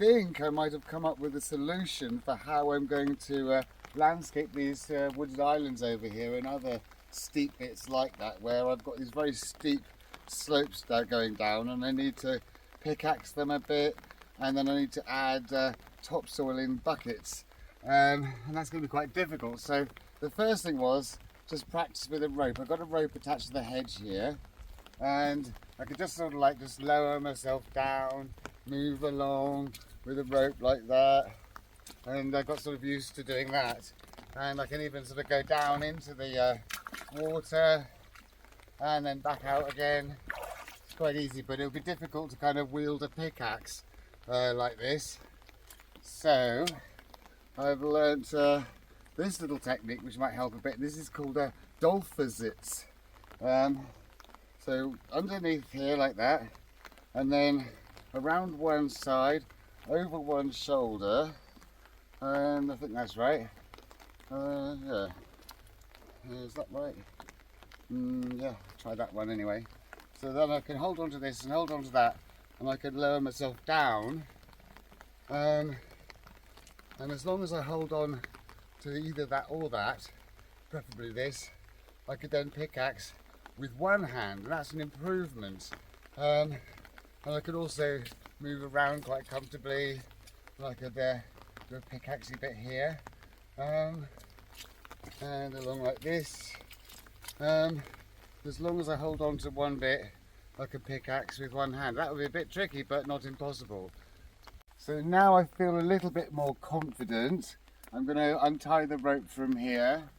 think I might have come up with a solution for how I'm going to landscape these wooded islands over here and other steep bits like that, where I've got these very steep slopes that are going down, and I need to pickaxe them a bit, and then I need to add topsoil in buckets, and that's going to be quite difficult. So the first thing was just practice with a rope. I've got a rope attached to the hedge here, and I could just sort of like just lower myself down, move along with a rope like that, and I got sort of used to doing that. And I can even sort of go down into the water and then back out again. It's quite easy, but it would be difficult to kind of wield a pickaxe like this. So I've learnt this little technique which might help a bit. This is called a dolphazits. So underneath here like that, and then around one side, over one shoulder, and I think that's right. Yeah, is that right? Yeah, try that one anyway. So then I can hold on to this and hold on to that, and I can lower myself down, and as long as I hold on to either that or that, preferably this, I could then pickaxe with one hand, and that's an improvement. And I could also move around quite comfortably. I could do a pickaxey bit here, and along like this. As long as I hold on to one bit, I can pickaxe with one hand. That would be a bit tricky, but not impossible. So now I feel a little bit more confident. I'm going to untie the rope from here.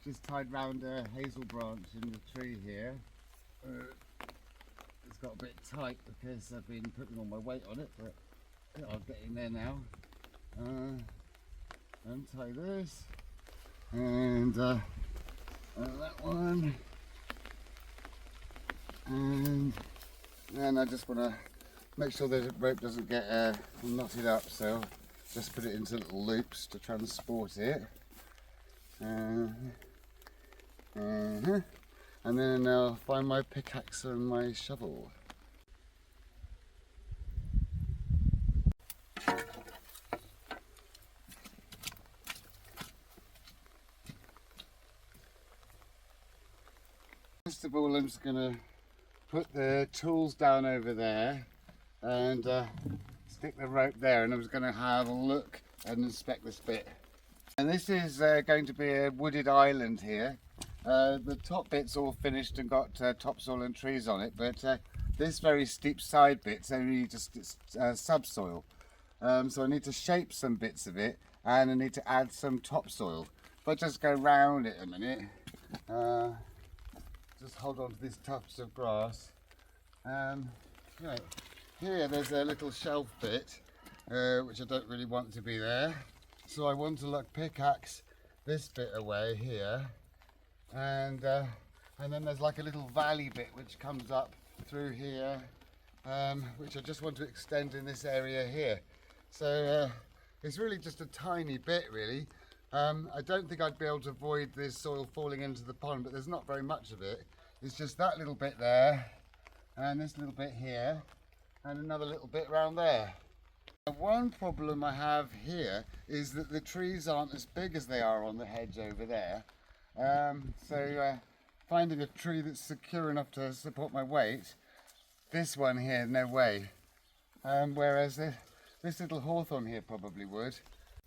Just tied round a hazel branch in the tree here. It's got a bit tight because I've been putting all my weight on it, but I'll get in there now. Untie this, and that one, and then I just want to make sure the rope doesn't get knotted up, so just put it into little loops to transport it. And then I'll find my pickaxe and my shovel. First of all, I'm just going to put the tools down over there and stick the rope there, and I'm just going to have a look and inspect this bit. And this is going to be a wooded island here. The top bit's all finished and got topsoil and trees on it, but this very steep side bit's only just subsoil. So I need to shape some bits of it, and I need to add some topsoil. If I just go round it a minute, just hold on to these tufts of grass. Right. Here there's a little shelf bit, which I don't really want to be there. So I want to pickaxe this bit away here, and then there's like a little valley bit which comes up through here, which I just want to extend in this area here. So it's really just a tiny bit really. I don't think I'd be able to avoid this soil falling into the pond, but there's not very much of it. It's just that little bit there, and this little bit here, and another little bit around there. One problem I have here is that the trees aren't as big as they are on the hedge over there. So finding a tree that's secure enough to support my weight, this one here, no way. Whereas this little hawthorn here probably would.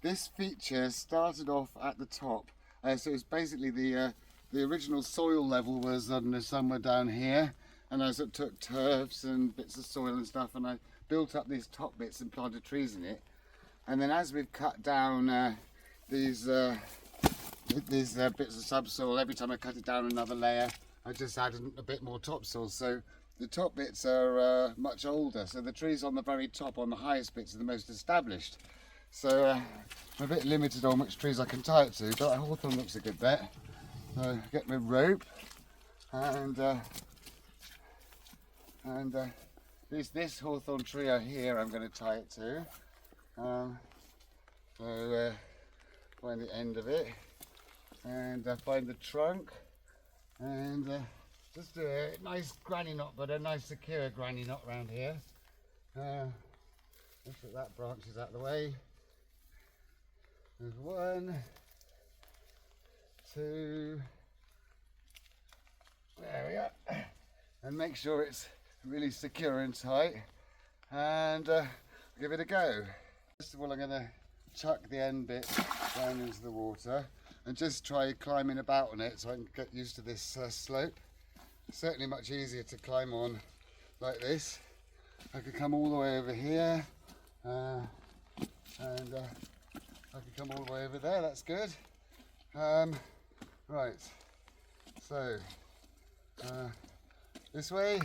This feature started off at the top, so it's basically the original soil level was somewhere down here, and I sort of took turfs and bits of soil and stuff, and I built up these top bits and planted trees in it. And then as we've cut down these bits of subsoil, every time I cut it down another layer, I just added a bit more topsoil. So the top bits are much older, so the trees on the very top, on the highest bits, are the most established. So I'm a bit limited on which trees I can tie it to, but that hawthorn looks a good bet. Get my rope, and this hawthorn tree here I'm going to tie it to. So find the end of it, and find the trunk, and just do a nice granny knot, but a nice secure granny knot around here. that that branch is out of the way. There's 1, 2, there we are. And make sure it's really secure and tight, and give it a go. First of all, I'm going to chuck the end bit down into the water and just try climbing about on it so I can get used to this slope. It's certainly much easier to climb on like this. I could come all the way over here, and I could come all the way over there. That's good. Right, so this way.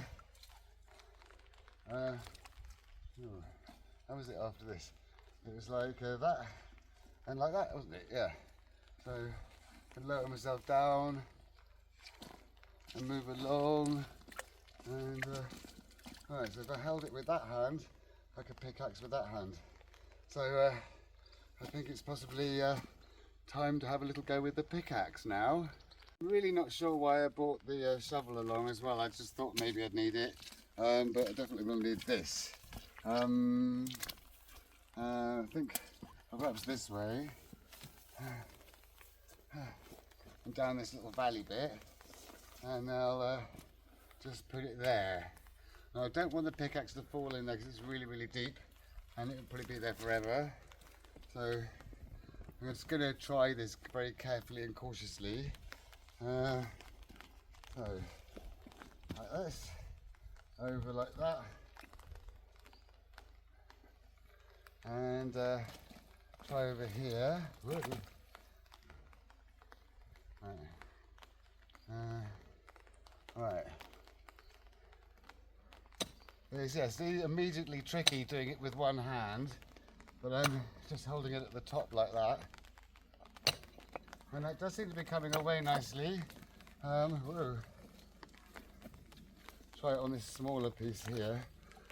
How was it after this? It was like that and like that, wasn't it? Yeah. So I can lower myself down and move along, and right, so if I held it with that hand, I could pickaxe with that hand. So I think it's possibly time to have a little go with the pickaxe now. I'm really not sure why I brought the shovel along as well. I just thought maybe I'd need it, but I definitely will need this. I think perhaps this way and down this little valley bit, and I'll just put it there. Now, I don't want the pickaxe to fall in there because it's really, really deep and it'll probably be there forever. So I'm just going to try this very carefully and cautiously. So like this, over like that, and try over here. Right. Yes, immediately tricky doing it with one hand, but I'm just holding it at the top like that. And it does seem to be coming away nicely. Whoa. Try it on this smaller piece here.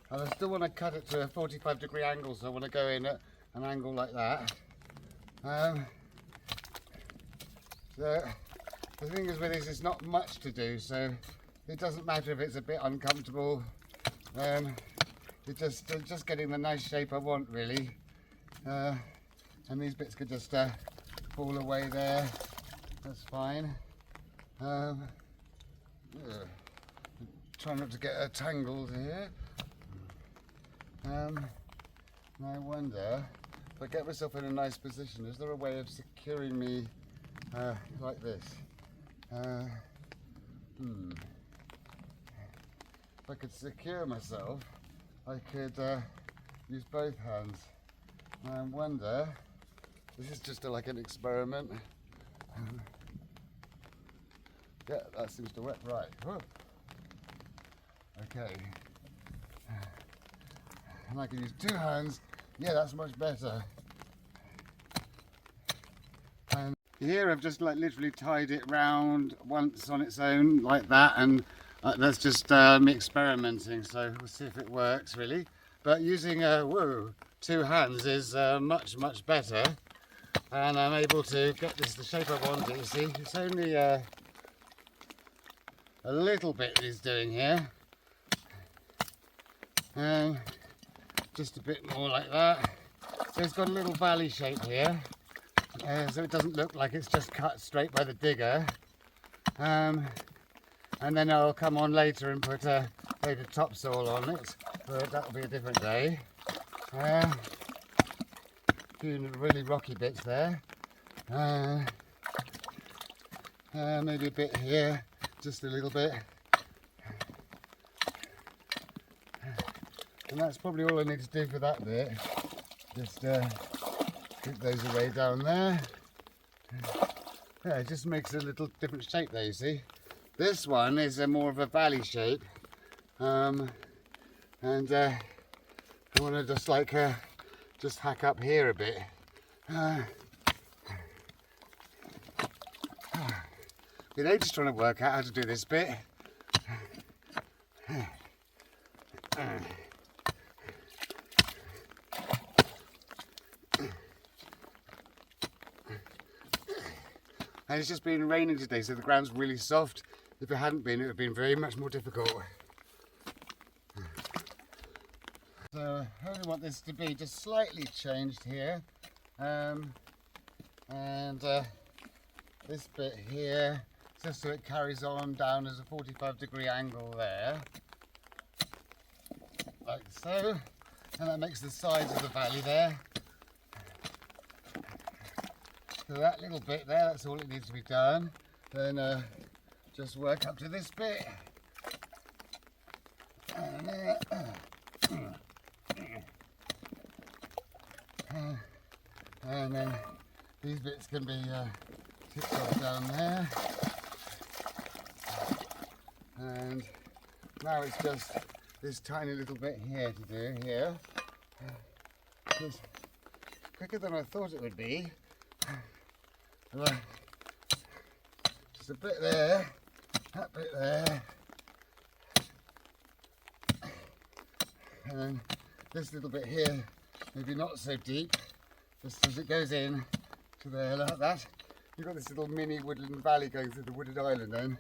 And I still want to cut it to a 45-degree angle, so I want to go in at an angle like that. So the thing is with this, it's not much to do, so it doesn't matter if it's a bit uncomfortable. It's just getting the nice shape I want, really. And these bits could just fall away there. That's fine. Try not to get tangled here. I wonder if I get myself in a nice position, is there a way of securing me like this? If I could secure myself, I could use both hands. I wonder, this is just like an experiment. Yeah, that seems to work right. Whoa. Okay. And I can use 2 hands. Yeah, that's much better. And here I've just like literally tied it round once on its own like that, and that's just me experimenting, so we'll see if it works really. But using 2 hands is much better, and I'm able to get this the shape I want it. You see, it's only a little bit he's doing here, and just a bit more like that. So it's got a little valley shape here, so it doesn't look like it's just cut straight by the digger. And then I'll come on later and put a load of topsoil on it, but that'll be a different day. Few really rocky bits there. Maybe a bit here, just a little bit. And that's probably all I need to do for that bit. Just keep those away down there. Yeah, it just makes a little different shape there, you see. This one is more of a valley shape, and I want to just like just hack up here a bit. Been ages trying to work out how to do this bit. And it's just been raining today, so the ground's really soft. If it hadn't been, it would have been very much more difficult. So I only want this to be just slightly changed here, and this bit here, just so it carries on down as a 45-degree angle there, like so, and that makes the sides of the valley there. So that little bit there, that's all it needs to be done. Then just work up to this bit. And then these bits can be tipped off down there. And now it's just this tiny little bit here to do here. It's quicker than I thought it would be. Just a bit there, that bit there, and then this little bit here, maybe not so deep, just as it goes in to there like that. You've got this little mini woodland valley going through the wooded island then,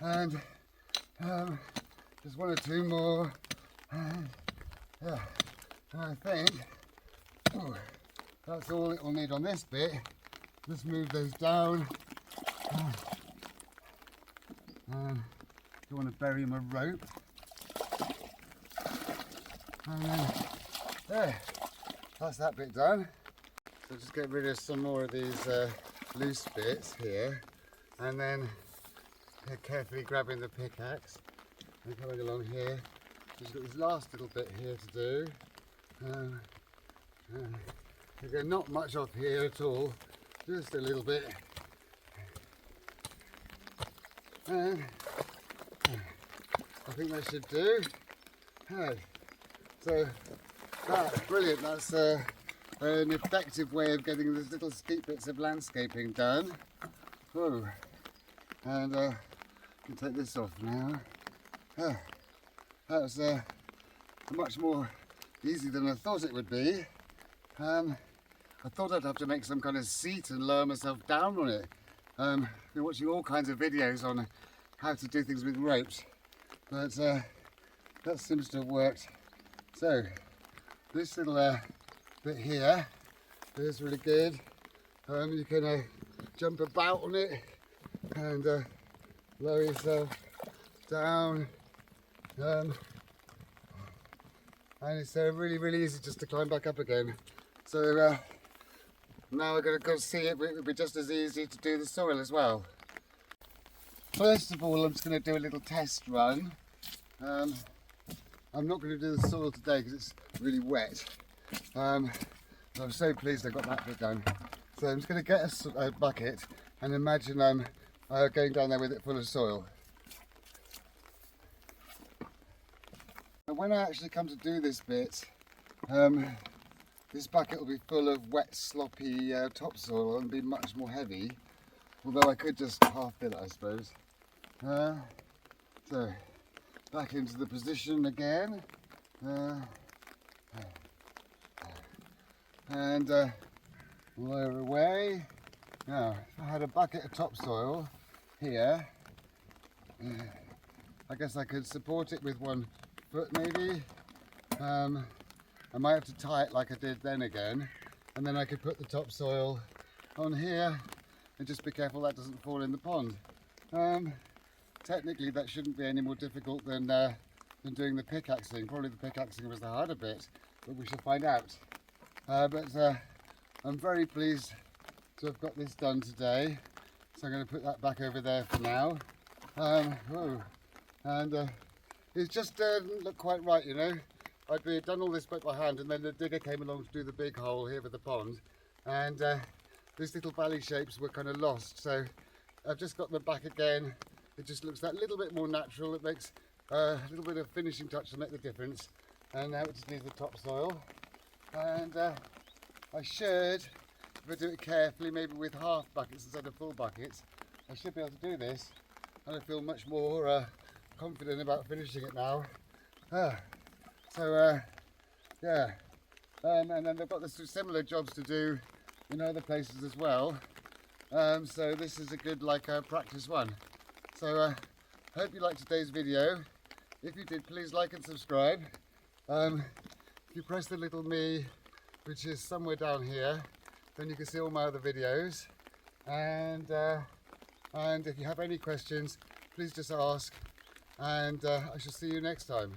and just one or two more, and I think that's all it will need on this bit. Just move those down. You want to bury him a rope. And then there, that's that bit done. So just get rid of some more of these loose bits here, and then carefully grabbing the pickaxe and coming along here. Just got this last little bit here to do. Again, not much off here at all. Just a little bit, and I think that should do. Right. So that's brilliant. That's an effective way of getting these little steep bits of landscaping done. Whoa. And I can take this off now. That was much more easy than I thought it would be. I thought I'd have to make some kind of seat and lower myself down on it. I've been watching all kinds of videos on how to do things with ropes, but that seems to have worked. So this little bit here is really good. You can jump about on it and lower yourself down, and it's really easy just to climb back up again. So now we're going to go see it. It would be just as easy to do the soil as well. First of all, I'm just going to do a little test run. I'm not going to do the soil today because it's really wet. So I'm so pleased I got that bit done. So I'm just going to get a bucket and imagine I'm going down there with it full of soil. And when I actually come to do this bit, this bucket will be full of wet, sloppy topsoil and be much more heavy, although I could just half fill it, I suppose. So, back into the position again, and lower away. Now, if I had a bucket of topsoil here, I guess I could support it with one foot maybe. I might have to tie it like I did then again, and then I could put the topsoil on here and just be careful that doesn't fall in the pond. Technically that shouldn't be any more difficult than doing the pickaxing. Probably the pickaxing was the harder bit, but we shall find out. I'm very pleased to have got this done today, so I'm going to put that back over there for now. It just didn't look quite right, you know. I'd done all this bit by hand, and then the digger came along to do the big hole here with the pond, and these little valley shapes were kind of lost, so I've just got them back again. It just looks that little bit more natural. It makes a little bit of finishing touch to make the difference, and now it just needs the topsoil. And I should, if I do it carefully, maybe with half buckets instead of full buckets, I should be able to do this, and I feel much more confident about finishing it now. Yeah, and then they've got the similar jobs to do in other places as well. So this is a good practice one. So hope you liked today's video. If you did, please like and subscribe. If you press the little me, which is somewhere down here, then you can see all my other videos. And if you have any questions, please just ask, and I shall see you next time.